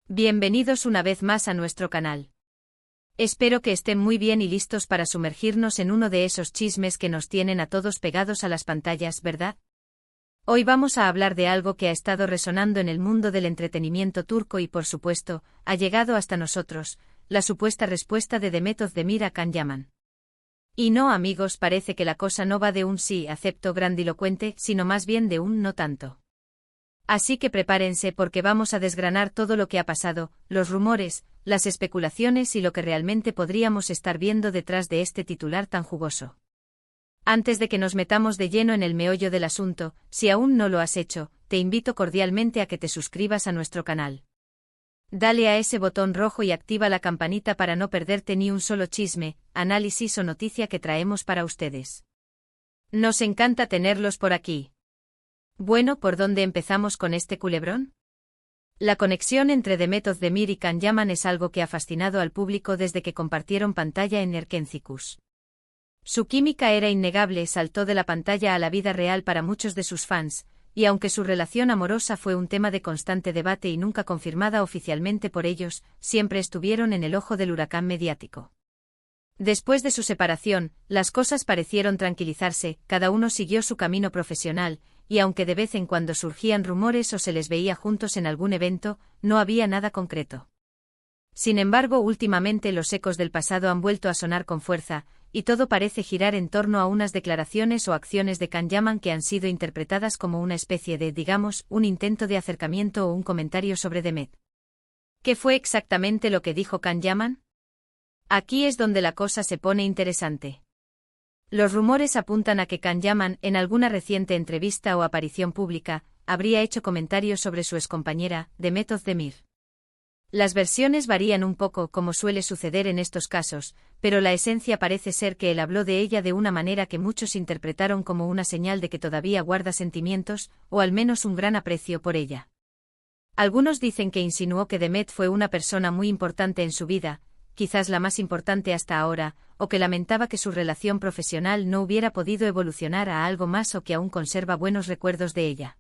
Bienvenidos una vez más a nuestro canal. Espero que estén muy bien y listos para sumergirnos en uno de esos chismes que nos tienen a todos pegados a las pantallas, ¿verdad? Hoy vamos a hablar de algo que ha estado resonando en el mundo del entretenimiento turco y por supuesto, ha llegado hasta nosotros, la supuesta respuesta de Demet Özdemir a Can Yaman. Y no, amigos, parece que la cosa no va de un sí acepto grandilocuente, sino más bien de un no tanto. Así que prepárense porque vamos a desgranar todo lo que ha pasado, los rumores, las especulaciones y lo que realmente podríamos estar viendo detrás de este titular tan jugoso. Antes de que nos metamos de lleno en el meollo del asunto, si aún no lo has hecho, te invito cordialmente a que te suscribas a nuestro canal. Dale a ese botón rojo y activa la campanita para no perderte ni un solo chisme, análisis o noticia que traemos para ustedes. Nos encanta tenerlos por aquí. Bueno, ¿por dónde empezamos con este culebrón? La conexión entre Demet Özdemir y Can Yaman es algo que ha fascinado al público desde que compartieron pantalla en Erkencikus. Su química era innegable, saltó de la pantalla a la vida real para muchos de sus fans, y aunque su relación amorosa fue un tema de constante debate y nunca confirmada oficialmente por ellos, siempre estuvieron en el ojo del huracán mediático. Después de su separación, las cosas parecieron tranquilizarse, cada uno siguió su camino profesional, y aunque de vez en cuando surgían rumores o se les veía juntos en algún evento, no había nada concreto. Sin embargo, últimamente los ecos del pasado han vuelto a sonar con fuerza, y todo parece girar en torno a unas declaraciones o acciones de Can Yaman que han sido interpretadas como una especie de, digamos, un intento de acercamiento o un comentario sobre Demet. ¿Qué fue exactamente lo que dijo Can Yaman? Aquí es donde la cosa se pone interesante. Los rumores apuntan a que Can Yaman, en alguna reciente entrevista o aparición pública, habría hecho comentarios sobre su excompañera, Demet Özdemir. Las versiones varían un poco, como suele suceder en estos casos, pero la esencia parece ser que él habló de ella de una manera que muchos interpretaron como una señal de que todavía guarda sentimientos, o al menos un gran aprecio por ella. Algunos dicen que insinuó que Demet fue una persona muy importante en su vida, quizás la más importante hasta ahora, o que lamentaba que su relación profesional no hubiera podido evolucionar a algo más o que aún conserva buenos recuerdos de ella.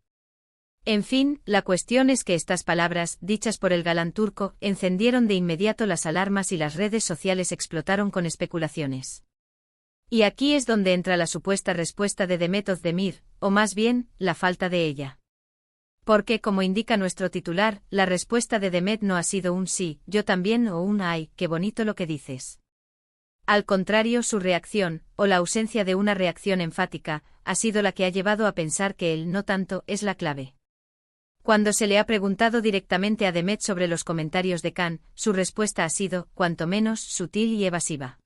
En fin, la cuestión es que estas palabras, dichas por el galán turco, encendieron de inmediato las alarmas y las redes sociales explotaron con especulaciones. Y aquí es donde entra la supuesta respuesta de Demet Özdemir, o más bien, la falta de ella. Porque, como indica nuestro titular, la respuesta de Demet no ha sido un sí, yo también o un ay, qué bonito lo que dices. Al contrario, su reacción, o la ausencia de una reacción enfática, ha sido la que ha llevado a pensar que el no tanto es la clave. Cuando se le ha preguntado directamente a Demet sobre los comentarios de Can, su respuesta ha sido, cuanto menos, sutil y evasiva.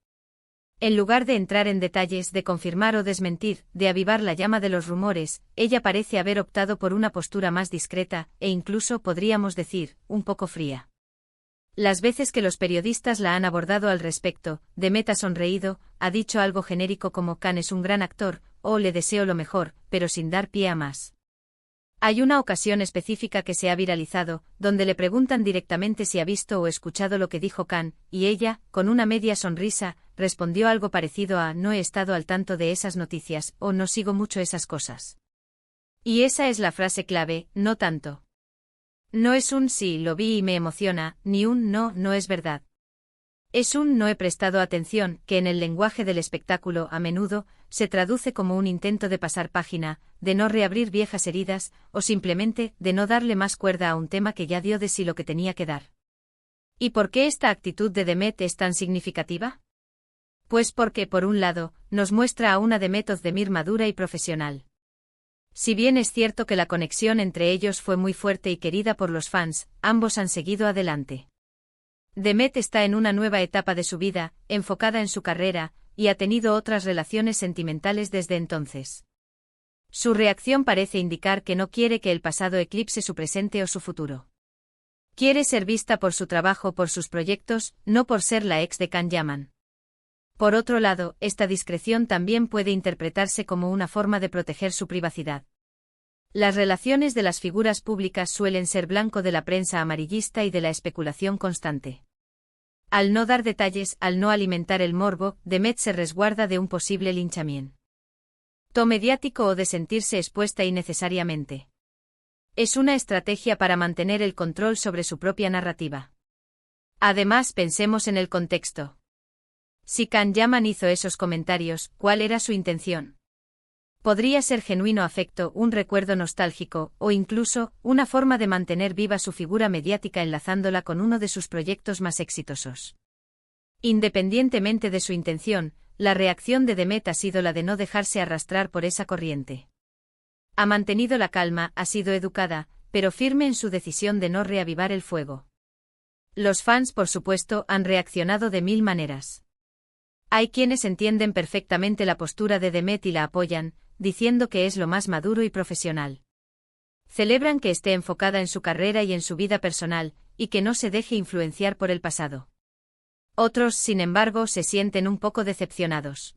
En lugar de entrar en detalles, de confirmar o desmentir, de avivar la llama de los rumores, ella parece haber optado por una postura más discreta, e incluso, podríamos decir, un poco fría. Las veces que los periodistas la han abordado al respecto, Demet ha sonreído, ha dicho algo genérico como Can es un gran actor, o le deseo lo mejor, pero sin dar pie a más. Hay una ocasión específica que se ha viralizado, donde le preguntan directamente si ha visto o escuchado lo que dijo Can, y ella, con una media sonrisa, respondió algo parecido a no he estado al tanto de esas noticias, o no sigo mucho esas cosas. Y esa es la frase clave, no tanto. No es un sí, lo vi y me emociona, ni un no, no es verdad. Es un no he prestado atención, que en el lenguaje del espectáculo, a menudo, se traduce como un intento de pasar página, de no reabrir viejas heridas, o simplemente, de no darle más cuerda a un tema que ya dio de sí lo que tenía que dar. ¿Y por qué esta actitud de Demet es tan significativa? Pues porque, por un lado, nos muestra a una Demet Özdemir madura y profesional. Si bien es cierto que la conexión entre ellos fue muy fuerte y querida por los fans, ambos han seguido adelante. Demet está en una nueva etapa de su vida, enfocada en su carrera, y ha tenido otras relaciones sentimentales desde entonces. Su reacción parece indicar que no quiere que el pasado eclipse su presente o su futuro. Quiere ser vista por su trabajo, por sus proyectos, no por ser la ex de Can Yaman. Por otro lado, esta discreción también puede interpretarse como una forma de proteger su privacidad. Las relaciones de las figuras públicas suelen ser blanco de la prensa amarillista y de la especulación constante. Al no dar detalles, al no alimentar el morbo, Demet se resguarda de un posible linchamiento mediático o de sentirse expuesta innecesariamente. Es una estrategia para mantener el control sobre su propia narrativa. Además, pensemos en el contexto. Si Can Yaman hizo esos comentarios, ¿cuál era su intención? Podría ser genuino afecto, un recuerdo nostálgico, o incluso, una forma de mantener viva su figura mediática enlazándola con uno de sus proyectos más exitosos. Independientemente de su intención, la reacción de Demet ha sido la de no dejarse arrastrar por esa corriente. Ha mantenido la calma, ha sido educada, pero firme en su decisión de no reavivar el fuego. Los fans, por supuesto, han reaccionado de mil maneras. Hay quienes entienden perfectamente la postura de Demet y la apoyan, diciendo que es lo más maduro y profesional. Celebran que esté enfocada en su carrera y en su vida personal, y que no se deje influenciar por el pasado. Otros, sin embargo, se sienten un poco decepcionados.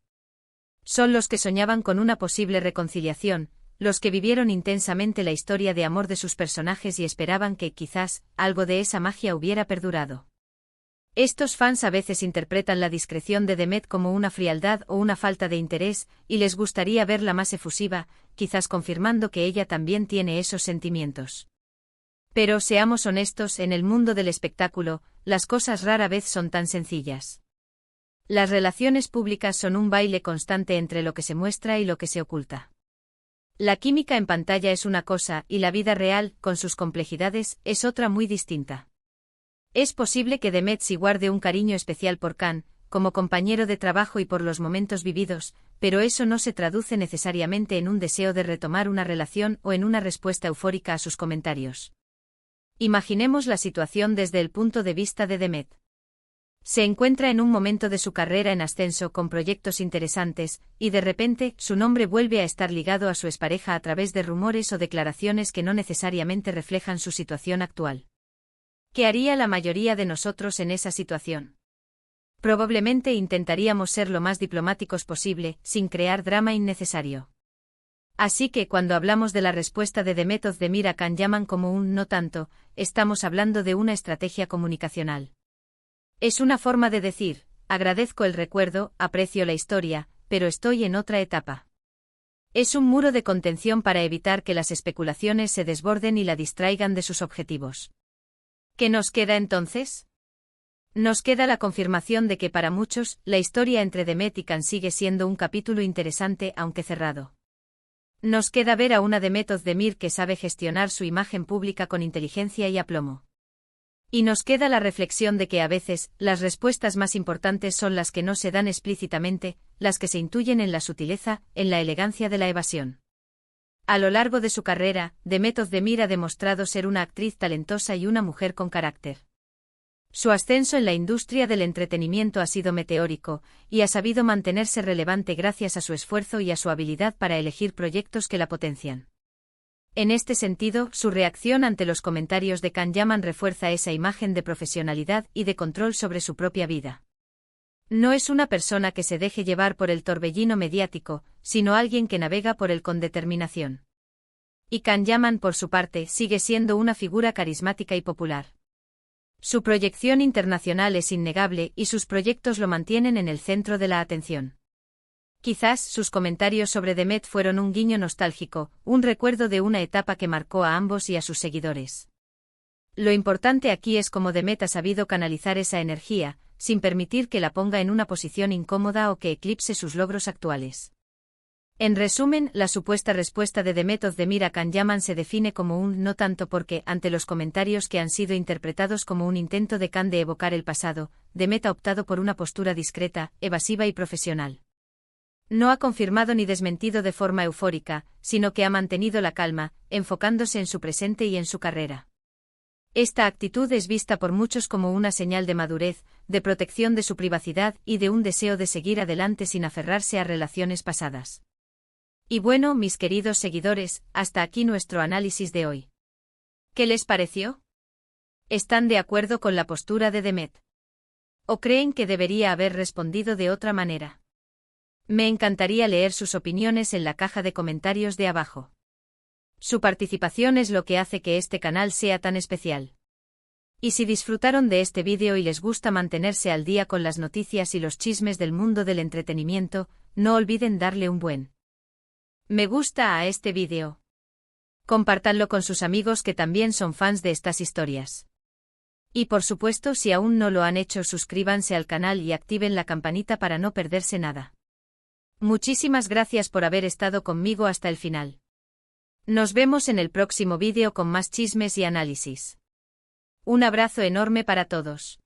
Son los que soñaban con una posible reconciliación, los que vivieron intensamente la historia de amor de sus personajes y esperaban que, quizás, algo de esa magia hubiera perdurado. Estos fans a veces interpretan la discreción de Demet como una frialdad o una falta de interés, y les gustaría verla más efusiva, quizás confirmando que ella también tiene esos sentimientos. Pero seamos honestos, en el mundo del espectáculo, las cosas rara vez son tan sencillas. Las relaciones públicas son un baile constante entre lo que se muestra y lo que se oculta. La química en pantalla es una cosa y la vida real, con sus complejidades, es otra muy distinta. Es posible que Demet sí guarde un cariño especial por Can, como compañero de trabajo y por los momentos vividos, pero eso no se traduce necesariamente en un deseo de retomar una relación o en una respuesta eufórica a sus comentarios. Imaginemos la situación desde el punto de vista de Demet. Se encuentra en un momento de su carrera en ascenso con proyectos interesantes, y de repente, su nombre vuelve a estar ligado a su expareja a través de rumores o declaraciones que no necesariamente reflejan su situación actual. ¿Qué haría la mayoría de nosotros en esa situación? Probablemente intentaríamos ser lo más diplomáticos posible, sin crear drama innecesario. Así que cuando hablamos de la respuesta de Demet Özdemir a Can Yaman como un no tanto, estamos hablando de una estrategia comunicacional. Es una forma de decir, agradezco el recuerdo, aprecio la historia, pero estoy en otra etapa. Es un muro de contención para evitar que las especulaciones se desborden y la distraigan de sus objetivos. ¿Qué nos queda entonces? Nos queda la confirmación de que para muchos, la historia entre Demet y Can sigue siendo un capítulo interesante aunque cerrado. Nos queda ver a una Demet Özdemir que sabe gestionar su imagen pública con inteligencia y aplomo. Y nos queda la reflexión de que a veces, las respuestas más importantes son las que no se dan explícitamente, las que se intuyen en la sutileza, en la elegancia de la evasión. A lo largo de su carrera, Demet Özdemir ha demostrado ser una actriz talentosa y una mujer con carácter. Su ascenso en la industria del entretenimiento ha sido meteórico, y ha sabido mantenerse relevante gracias a su esfuerzo y a su habilidad para elegir proyectos que la potencian. En este sentido, su reacción ante los comentarios de Can Yaman refuerza esa imagen de profesionalidad y de control sobre su propia vida. No es una persona que se deje llevar por el torbellino mediático, sino alguien que navega por él con determinación. Y Can Yaman, por su parte, sigue siendo una figura carismática y popular. Su proyección internacional es innegable y sus proyectos lo mantienen en el centro de la atención. Quizás sus comentarios sobre Demet fueron un guiño nostálgico, un recuerdo de una etapa que marcó a ambos y a sus seguidores. Lo importante aquí es cómo Demet ha sabido canalizar esa energía, sin permitir que la ponga en una posición incómoda o que eclipse sus logros actuales. En resumen, la supuesta respuesta de Demet Özdemir a Can Yaman se define como un no tanto porque, ante los comentarios que han sido interpretados como un intento de Can de evocar el pasado, Demet ha optado por una postura discreta, evasiva y profesional. No ha confirmado ni desmentido de forma eufórica, sino que ha mantenido la calma, enfocándose en su presente y en su carrera. Esta actitud es vista por muchos como una señal de madurez, de protección de su privacidad y de un deseo de seguir adelante sin aferrarse a relaciones pasadas. Y bueno, mis queridos seguidores, hasta aquí nuestro análisis de hoy. ¿Qué les pareció? ¿Están de acuerdo con la postura de Demet? ¿O creen que debería haber respondido de otra manera? Me encantaría leer sus opiniones en la caja de comentarios de abajo. Su participación es lo que hace que este canal sea tan especial. Y si disfrutaron de este vídeo y les gusta mantenerse al día con las noticias y los chismes del mundo del entretenimiento, no olviden darle un buen me gusta a este vídeo. Compártanlo con sus amigos que también son fans de estas historias. Y por supuesto, si aún no lo han hecho, suscríbanse al canal y activen la campanita para no perderse nada. Muchísimas gracias por haber estado conmigo hasta el final. Nos vemos en el próximo vídeo con más chismes y análisis. Un abrazo enorme para todos.